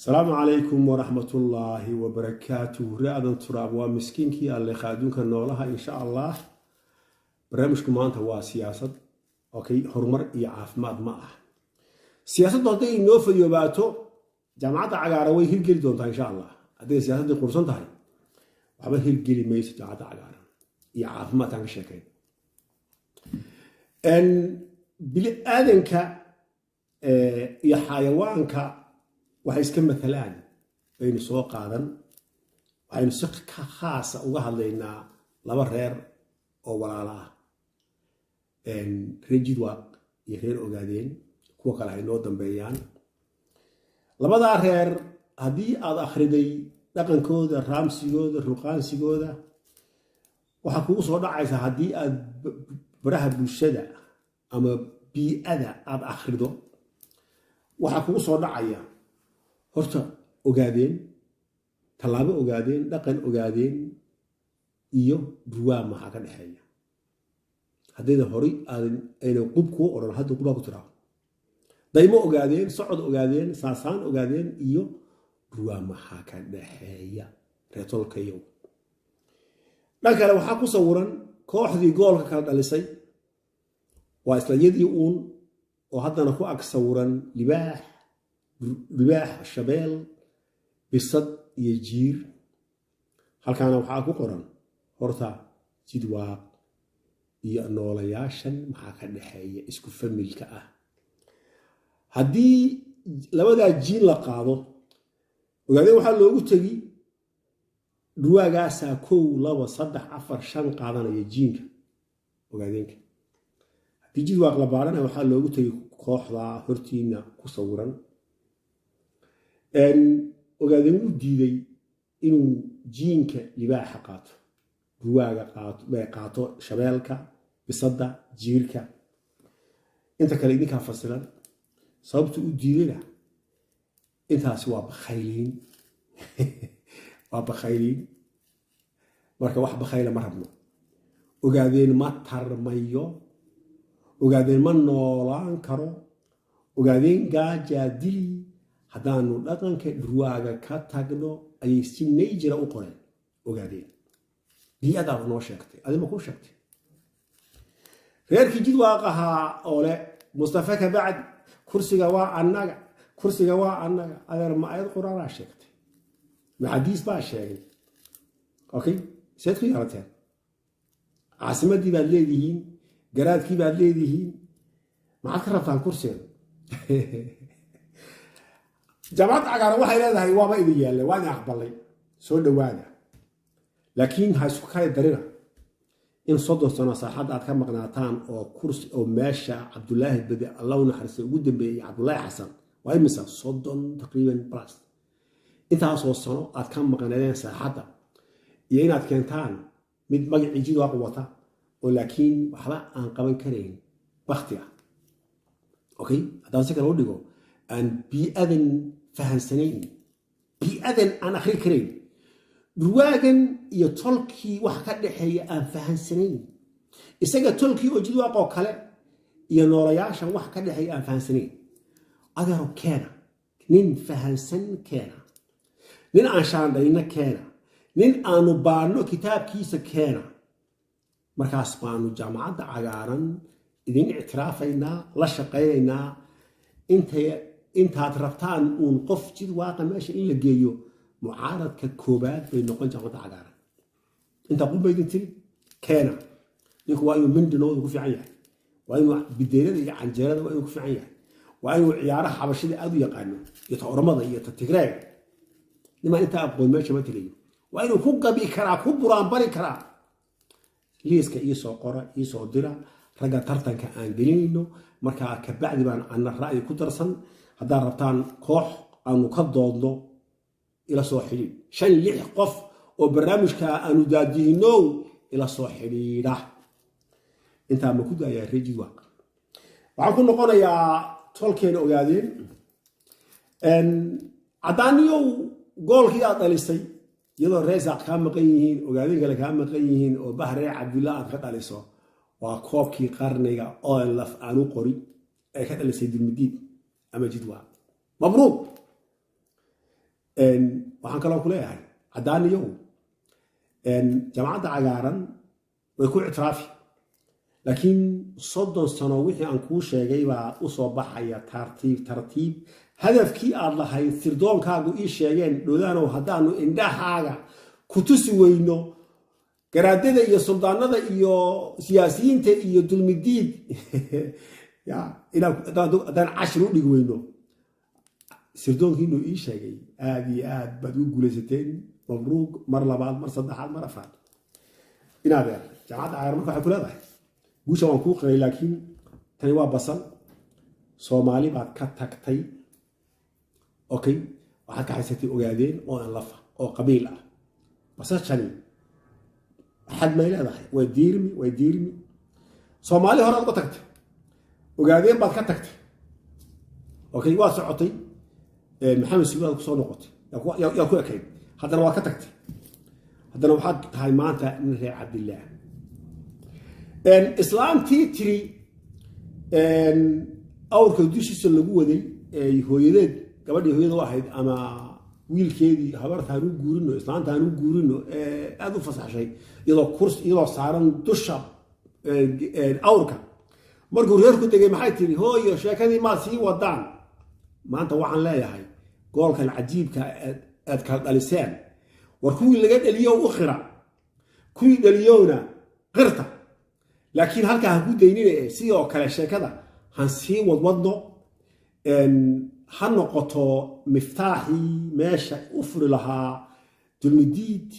السلام عليكم ورحمة الله وبركاته. رأدا تراب ومسكينك اللي خادونك نولها إن شاء الله. برنامجكم أنت هو سياسة أوكي هرمر يعافماد معه سياسة ضدي نوف يباتو جماعة عقاروي هي الجيل دونتا إن شاء الله. هذه السياسة دي قرصان تهاي وحبا هي الجيل ميس جماعة عقارا يعافماد عن الشكل أن بالآذنك يا حيوانك waxay iska matalaan baynu soo qaadan waxaynu si khaas ah uga hadlaynaa laba reer oo walaalo ah reer Jidwaaq iyo reer Ogaadeen kuwa kale ay noo dambeeyaan labada reer hadii aad akhriday dhaqankooda raamsigooda ruqaansigooda waxa kugu soo dhacaysa hadii aad baraha bulshada ama bi'ada aad akhrido waxa kugu soo dhacaya horta Ogaadeen talaabo Ogaadeen dhaqan Ogaadeen iyo duwaa ma ka dhaxeeya hadeeda hori ayna qubku oran hada quba ku tiraa daymo Ogaadeen socod Ogaadeen saasaan Ogaadeen iyo duwaa ma ka dhaxeeya reetolkayo dhankale waxa ku sawiran kooxdii goolka kala dhalisay waa isla yadii uun oo hadana ku ag sawiran libaax shabeel bisad iyo jiir halkaana waxa ku qoran horta Jidwaaq iyo noolayaashan maxaa ka dhaxeeya isku familka ah hadii labada jiil la qaado Ogaadeen waxa loogu tagi duwaagaasa 1 2 3 4 5 qaadanaya jiinka Ogaadeenka hadii Jidwaaq la baarana waxa loogu tagi kooxda hortiina ku sawiran Ogaadeen uu diiday inuu jiinka libaaxa qaato duwaaga qaato shabeelka bisada jiirka inta kale idinka fasilan sababtu uu diidayna intaas waa bakhaylin marka wax bakhayla ma rabno Ogaadeen ma tarmayo Ogaadeen ma noolaan karo Ogaadeen gaaja dili haddaanu dhaqanka duwaaga ka tagno ay si neejira u qoreen Ogaadeen biyada noo sheegtay adima ku sheegtay reerkii Jidwaaq ahaa oo le Mustafa ka bacd kursiga waa annaga adeer ma ayad quraana sheegtay ma hadiis baa sheegay okay seedku yarateen caasimadii baad leedihiin garaadkii baad leedihiin maxaad ka rabtaan kursiga جماعة عقارة waxay leedahay waaba idin yeelay waan aqbalay soo dhawaada laakiin ha isku kale darina in 30 sano saaxad aad ka maqnaataan oo kursi oo meesha Cabdullaahi badi Allahu naxariiso ugu dambeeyay Cabdullaahi Xasan waa imisa 30 taqriiban plus intaas oo sano aad ka maqnaadeen saaxada iyo inaad keentaan mid magaci Jidwaaq wata oo laakiin waxba aan qaban kareyn waqtiga okay hadaan si kale u dhigo aan bi'adan fahansaneen bi'adan aan akhri kareyn duwaagan iyo tolkii wax ka dhaxeeya aan fahansaneen isaga tolkii oo Jidwaaq oo kale iyo noolayaashan wax ka dhaxeeya aan fahansaneen adeero keena nin fahansan keena nin aan shaandayna keena nin aanu baano kitaabkiisa keena markaas baanu jaamacadda cagaaran idin ictiraafaynaa la shaqeeynaa intaad rabtaan uun qof Jidwaaqa meesha in la geeyo mucaaradka koobaad bay noqon jaamacadda cagaaran inta qumbaydin tiri keena ninku waa inuu mindinoodu ku fiican yahay waa inuu bideerada iyo canjeerada waa inuu ku fiican yahay waa inuu ciyaaraha xabashida aad u yaqaano iyo tooramada iyo tigreega nima inta aqoon meesha ma tiriyo waa inuu ku gabi karaa ku buraan bari karaa liiska iyo soo qora iyo soo dira raga tartanka aan gelinayno marka ka bacdi baan aan ra'yi ku darsan hadaa rabtaan koox aanu ka doodno ila soo xiriir 5-6 qof oo barnaamijka aanu daadiyno ila soo xiriira inta ma ku daaya reer Jidwaaq waxaan ku noqonayaa tolkeen Ogaadeen cadaaniyo goolkii aad dhalisay iyadoo reesaaq ka maqan yihiin Ogaadeen kale ka maqan yihiin oo Bahre Cabdullaahi aad ka dhaliso waa koobkii qarniga oo laf aanu qori ay ka dhalisay dulmidiid ama Jidwaaq mabruuq waxaan kaloo ku leeyahay caddaaniyow jaamacadda cagaaran way ku ictiraafi laakiin 30 sano wixii aan kuu sheegay baa u soo baxaya tartiib hadafkii aad lahayd sirdoonkaagu ii sheegeen dhowdaanow haddaanu indhahaaga ku tusi weyno garaadada iyo suldaanada iyo siyaasiyiinta iyo dulmidiid haddaan cashir u dhigi weyno sirdoonkiinu ii sheegay aad iyo aad baad u guulaysateen mabruuq mar labaad mar saddexaad mar afraad inaad jaamacadda cagaaran marka waxay ku leedahay guusha waan kuu qiray laakiin tani waa basal soomaali baad ka tagtay okay waxaad ka haysatay ogaadeen oo aan lafa oo qabiil ah basashani xad may leedahay way diirmi soomaali hore aad uga tagtay ogaadeen baad ka tagtay okay waa socotay maxamed suudaad ku soo noqotay yaa ku ekayd haddana waa ka tagtay haddana waxaad tahay maanta nin reer cabdillaah islaamtii tiri awrka dushiisa lagu waday hooyadeed gabadhii hooyada u ahayd ama wiilkeedii habarta aan u guurino islaanta aan u guurino aad u fasaxshay iyadoo saaran dusha awrka markuu reerku degay maxay tiri hooyo sheekadii maad sii wadaan maanta waxaan leeyahay goolkan cajiibka aad kala dhaliseen war kuwii laga dhaliyo u khira kuwii dhaliyowna qirta laakiin halkaa ha ku daynina sidoo kale sheekada han sii wadwadno ha noqoto miftaaxii meesha u furi lahaa dulmidiid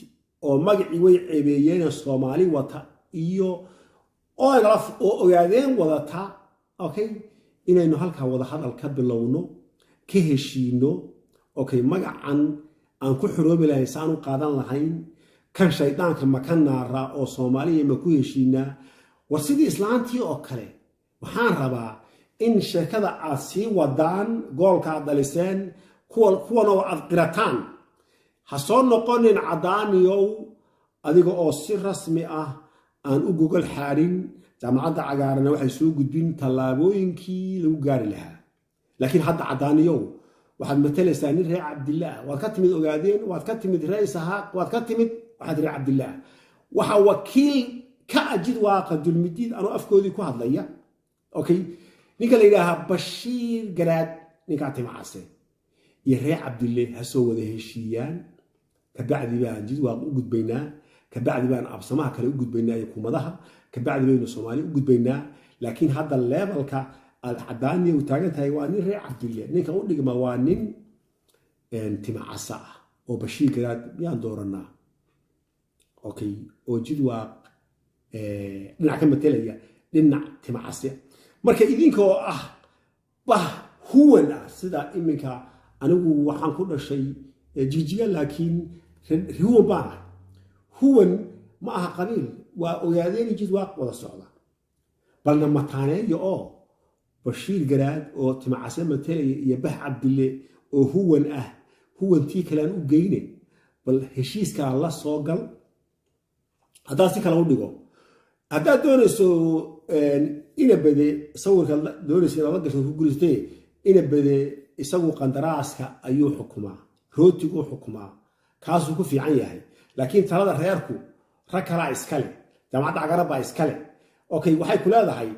oo magacii way ceebeeyeen soomaali wata iyo oo ogaadeen wadata okay inaynu halkaa wada hadal ka bilowno ka heshiino okay magacan aan ku xoroobi lahayn saan u qaadan lahayn kan shaydaanka ma ka naara oo soomaaliya ma ku heshiinaa war sidii islaantii oo kale waxaan rabaa in sheekada aad sii wadaan goolka aad dhaliseen kuwan oo aad qirataan ha soo noqonin caddaaniyow adiga oo si rasmi ah aan u gogol xaarin jaamacadda cagaarana waxay soo gudbin tallaabooyinkii lagu gaari lahaa laakiin hadda caddaaniyow waxaad matalaysaa nin reer cabdillaah waad ka timid ogaadeen waad ka timid reer isahaaq waad ka timid waxaad reer cabdillaah waxa wakiil ka ajid waaqa dulmidiid anoo afkoodii ku hadlaya okay ninka la yidhaahaa bashiir garaad ninkaa timacase iyo reer cabdille ha soo wada heshiiyaan kabacdi baan jidwaaq u gudbaynaa kabacdi baan absamaha kale u gudbaynaa iyo kumadaha kabacdi baynu soomaali u gudbaynaa laakiin hadda levelka aad caddaaniya u taagan tahay waa nin reer cabdille ninka u dhigma waa nin timacasa ah oo bashiir garaad miyaan dooranaa okay oo jidwaaq dhinac ka matelaya dhinac timacase marka idinkoo ah bah huwan ah sida iminka anigu waxaan ku dhashay jijiga laakiin huwan baan ah huwan ma aha qabiil waa ogaadeen jidwaaq wada socda balna mataaneeyo oo bashiir garaad oo timacase matelaya iyo bah cabdille oo huwan ah huwantii kale aan u geyne bal heshiiskaa la soo gal haddaad si kale u dhigo haddaad doonayso ina bade sawirka doonaysa inaad la gasho ku guulaystay ina bade isagu qandaraaska ayuu xukumaa rootiguu xukumaa kaasuu ku fiican yahay laakiin talada reerku rag kalaa iskale jaamacadda cagaaran baa iskale okay waxay ku leedahay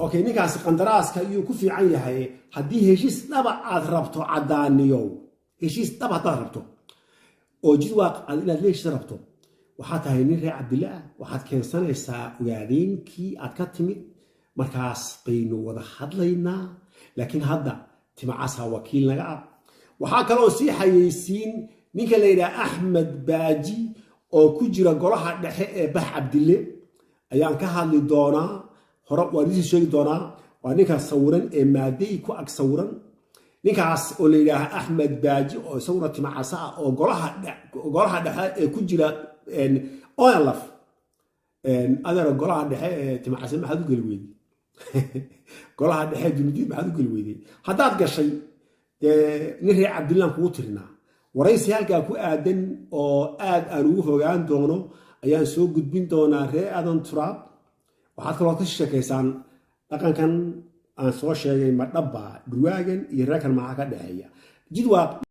okay ninkaasi qandaraaska ayuu ku fiican yahay haddii heshiis dhaba aad rabto caddaaniyow heshiis dhaba haddaad rabto oo jidwaaq inaad la heshiis rabto waxaad tahay nin reer cabdillaah waxaad keensanaysaa ogaadeenkii aad ka timid markaas baynu wada hadlaynaa laakiin hadda timacasa wakiil naga ah waxaa kaloo sii xayeysiin ninka la yidhaha axmed baaji oo ku jira golaha dhexe ee bah cabdille ayaan ka hadli doonaa hore waan isii sheegi doonaa waa ninkaas sawiran ee maadey ku ag sawiran ninkaas oo la yidhaaha axmed baaji oo isaguna timacasa ah oo golaha dhexe ee ku jira onlaf adeera golaha dhexe ee timacase maxaad u geli weyday golaha dhexe dulmidiid maxaad u geli weyday haddaad gashay nin reer cabdillaan kugu tirinaa waraysi halkaa ku aadan oo aad aan ugu fogaan doono ayaan soo gudbin doonaa reer aadan turaab waxaad kaloo ka sheekaysaan dhaqankan aan soo sheegay ma dhabba dhurwaagan iyo reerkan maxaa ka dhexeeya jidwaaq